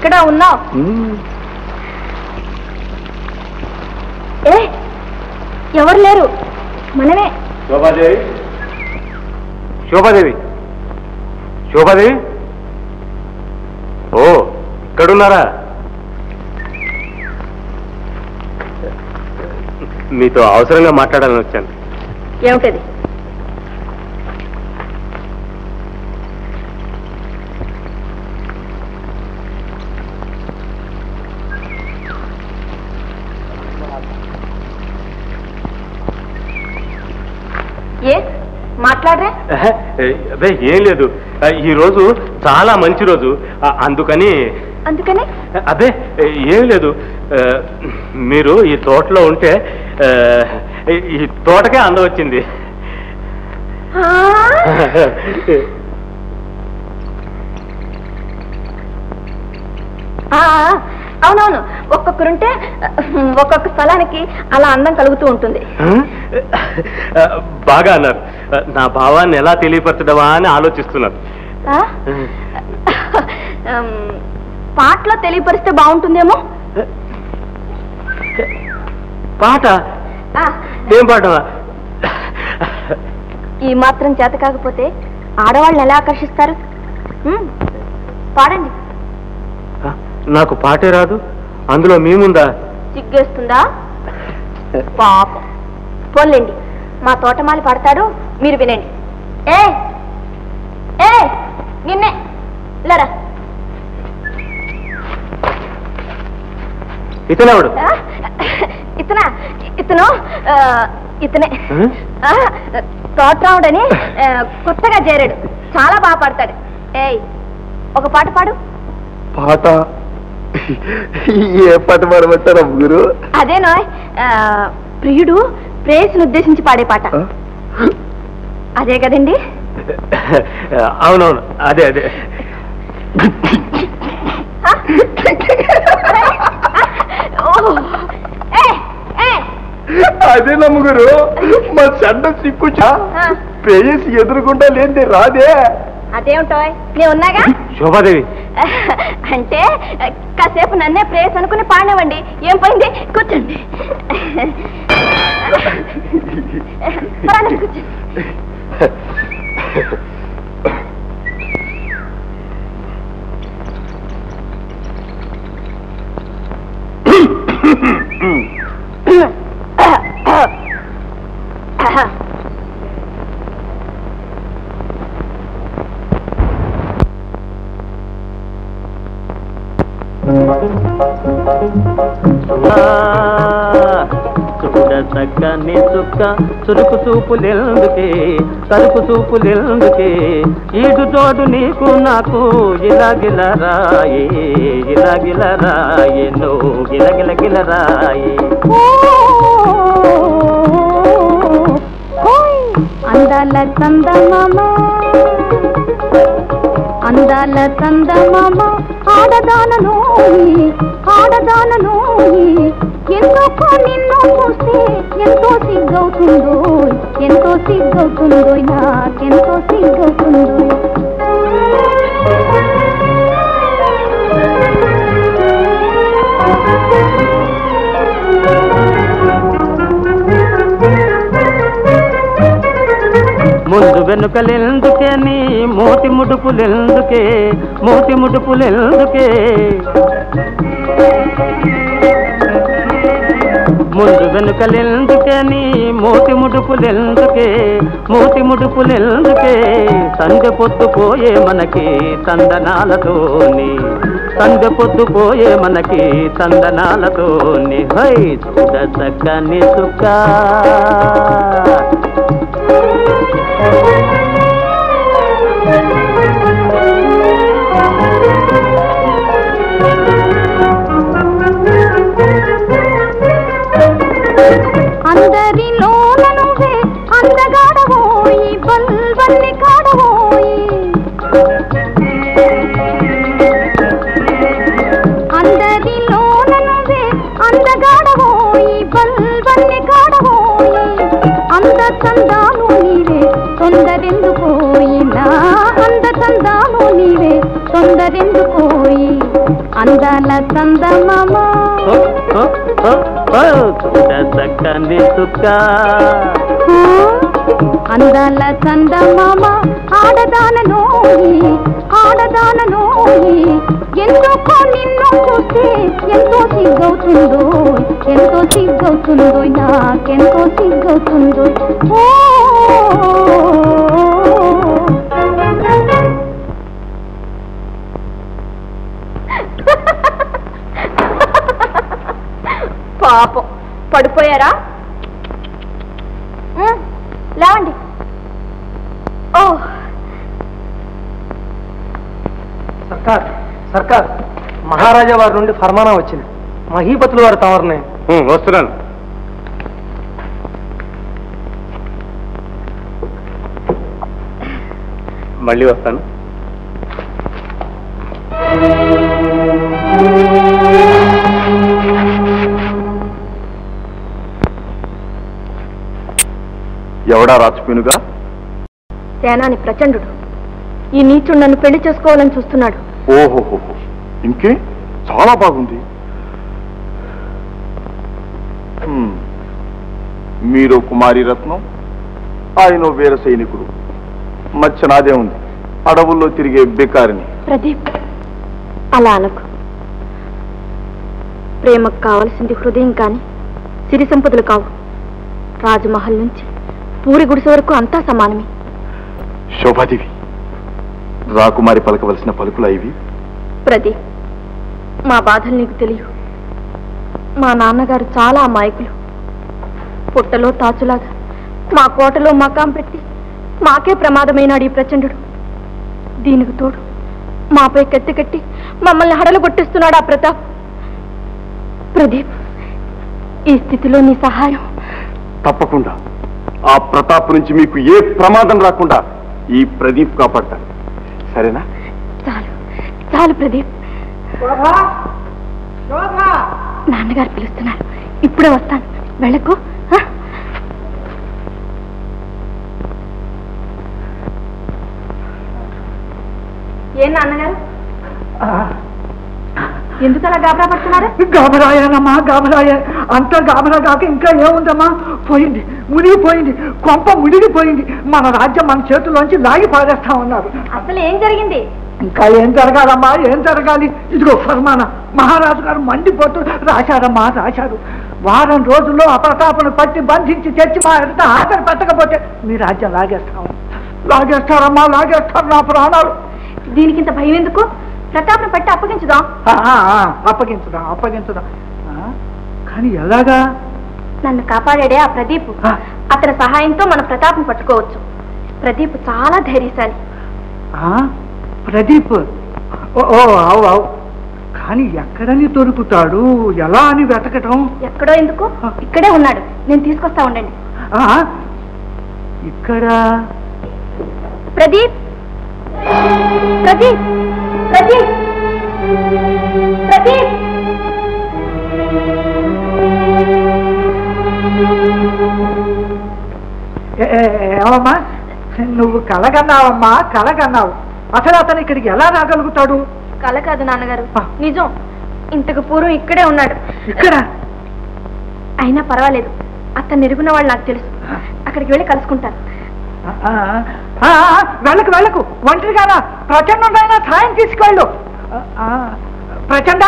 ఇక్కడ ఉన్నావు. ఎవరు లేరు, మనమే. శోభాదేవి, శోభాదేవి, శోభాదేవి. ఓ, ఇక్కడున్నారా? మీతో అవసరంగా మాట్లాడాలని వచ్చాను. ఏమిటది? మాట్లాడరే? అదే ఏం లేదు, ఈ రోజు చాలా మంచి రోజు, అందుకని. అందుకని? అదే ఏం లేదు, మీరు ఈ తోటలో ఉంటే ఈ తోటకే అందం వచ్చింది. అవునవును, ఒక్కొక్కరుంటే ఒక్కొక్క స్థలానికి అలా అందం కలుగుతూ ఉంటుంది. బాగా అన్నారు. నా భావాన్ని ఎలా తెలియపరచడమా అని ఆలోచిస్తున్నారు. పాటలో తెలియపరిస్తే బాగుంటుందేమో. పాట? ఏం పాట? ఈ మాత్రం చేత కాకపోతే ఆడవాళ్ళని ఎలా ఆకర్షిస్తారు? పాడండి. నాకు పాటే రాదు, అందులో మేముందా? సిగ్గేస్తుందా? పాపం. పోన్లేండి, మా తోటమాలి పాడతాడు, మీరు వినండి. ఏ ఏ నిన్నే లేరా. ఇతనెవడు? ఇతనే తోటరావుడని కొత్తగా చేరాడు, చాలా బాగా పాడతాడు. ఏయ్, ఒక పాట పాడు. పాట? ఏ పాట పాడమంటారు గురు? అదేనో ప్రియుడు ప్రేయస్సును ఉద్దేశించి పాడే పాట. అదే కదండి? అవునవును, అదే అదే. అదే నమ్ముగురు, మా చెడ్డ సిక్కుచా ప్రేయసి ఎదురుకుండా లేదే రాదే. అదేమిటో నేను ఉన్నాగా. శోభాదేవి అంటే కాసేపు నన్నే ప్రేయస్ అనుకుని పాడినవండి, ఏం పోయింది? కూర్చోండి, కూర్చోండి. చూడ చక్కని చుక్క చురుకు చూపులెందుకే, కరుకు చూపులెందుకే, ఈడు తోడు నీకు నాకు గిలగిలరాయే, గిలగిలరాయే, నో గిలగిలగిలరాయే. అందాల చందమామ, అందాల చందమామ, ఆడదానను ఆడదానను, ఎందుకో నిన్ను చూస్తే ఎంతో సిగ్గవుతుందో, ఎంతో సిగ్గవుతుందో, నాకెంతో సిగ్గవుతుందో. ముందు వెనుకలెందుకే నీ మోతి ముడుపులెందుకే, మోతి ముడుపులెందుకే, ముందు వెనుకలెందుకే నీ మోతి ముడుపులెందుకే, మోతి ముడుపులెందుకే, సందె పొద్దుపోయే మనకి చందనాలతోని, సందె పొద్దుపోయే మనకి చందనాలతోని. హై చూడ చక్కని చుక్క. అందరిలో నువ్వే అందగాడవోయి, బల్బల్లి కాడవోయి, అందరిలో నువ్వే అందగాడవోయి, బల్బల్లి కాడవోయి, అంద చందమామ చక్కని చుక్క అందాల చందమామ ఆడదాననోయి ఎందుకో నిన్ను చూస్తే ఎంతో సిగ్గవుతుందో నాకెంతో సిగ్గవుతుందో పాపం పడిపోయారా? లేవండి. ఓ సర్కార్ మహారాజా వారి నుండి ఫర్మానా వచ్చింది. మహీపతులు వారు తమరిని. వస్తున్నాను. మళ్ళీ వస్తాను. ఎవడా రాజపీనుగా? సేనాని ప్రచండు. ఈ నీచుడు నన్ను పెళ్లి చేసుకోవాలని చూస్తున్నాడు. ఓహోహో, ఇంకే చాలా బాగుంది. మీరు కుమారి రత్నం, ఆయన వీర సైనికుడు. మధ్య నాదే ఉంది, అడవుల్లో తిరిగే బేకారిని. ప్రదీప్, అలా అనకు. ప్రేమకు కావలసింది హృదయం కాని సిరి సంపదలు కావు. రాజమహల్ నుంచి పూరి గుడిసె వరకు అంతా సమానమే. శోభాదేవి, రాకుమారి పలకవలసిన పలుకులా ఇవి? ప్రదీప్, మా బాధలు నీకు తెలియవు. మా నాన్నగారు చాలా అమాయకులు. పుట్టలో తాచులాగా మా కోటలో మకాం పెట్టి మాకే ప్రమాదమైనాడు ఈ ప్రచండు. దీనికి తోడు మాపై కత్తి కట్టి మమ్మల్ని హడలు కొట్టిస్తున్నాడు ఆ ప్రతాప్. ప్రదీప్, ఈ స్థితిలో నీ సహాయం. తప్పకుండా. ఆ ప్రతాప్ నుంచి మీకు ఏ ప్రమాదం రాకుండా ఈ ప్రదీప్ కాపాడతాడు. సరేనా? చాలు చాలు ప్రదీప్. నాన్నగారు పిలుస్తున్నారు, ఇప్పుడే వస్తాను. వెళ్ళకు. ఏం నాన్నగారు, ఎందుకు అలా గాబరా పడుతున్నారు? గాబరాయనమ్మా, గాబరాయ. అంతా గాబరా కాక ఇంకా ఏముందమ్మా? పోయింది, మునిగిపోయింది. కొంప మునిగిపోయింది. మన రాజ్యం మన చేతుల్లోంచి లాగి పారేస్తా ఉన్నారు. అసలు ఏం జరిగింది? ఇంకా ఏం జరగాలమ్మా, ఏం జరగాలి? ఇదిగో ఫర్మానా. మహారాజు గారు మండిపోతూ రాశారమ్మా, రాశారు. వారం రోజుల్లో అప్రతాపను పట్టి బంధించి తెచ్చి మా ఎంత ఆఖరి పెట్టకపోతే మీ రాజ్యం లాగేస్తాము. లాగేస్తారమ్మా, లాగేస్తారు నా ప్రాణాలు. దీనికింత భయం ఎందుకు? ప్రతాప్ను పట్టి అప్పగించుదాం. అప్పగించుదాం. కానీ ఎలాగా? నన్ను కాపాడాడే ఆ ప్రదీప్. అతని సహాయంతో మన ప్రతాప్ను పట్టుకోవచ్చు. ప్రదీప్ చాలా ధైర్యశాలి. ప్రదీప్? ఓ అవు. కానీ ఎక్కడని దొరుకుతాడు? ఎలా అని వెతకటం? ఎక్కడో ఎందుకు, ఇక్కడే ఉన్నాడు. నేను తీసుకొస్తా ఉండండి. ఇక్కడ? ప్రదీప్, ప్రదీప్, ప్రదీప్, ప్రదీప్. ఏమమ్మా, నువ్వు కలగన్నావమ్మా, కలగన్నావు. అసలు అతను ఇక్కడికి ఎలా రాగలుగుతాడు? కల కాదు నాన్నగారు, నిజం. ఇంతకు పూర్వం ఇక్కడే ఉన్నాడు. ఇక్కడ? అయినా పర్వాలేదు, అతను ఎరుగున్న వాళ్ళు నాకు తెలుసు. అక్కడికి వెళ్ళి కలుసుకుంటాను. వెళ్ళకు, ఒంటరిగానా? ప్రచండ సాయం తీసుకెళ్ళు. ప్రచండ,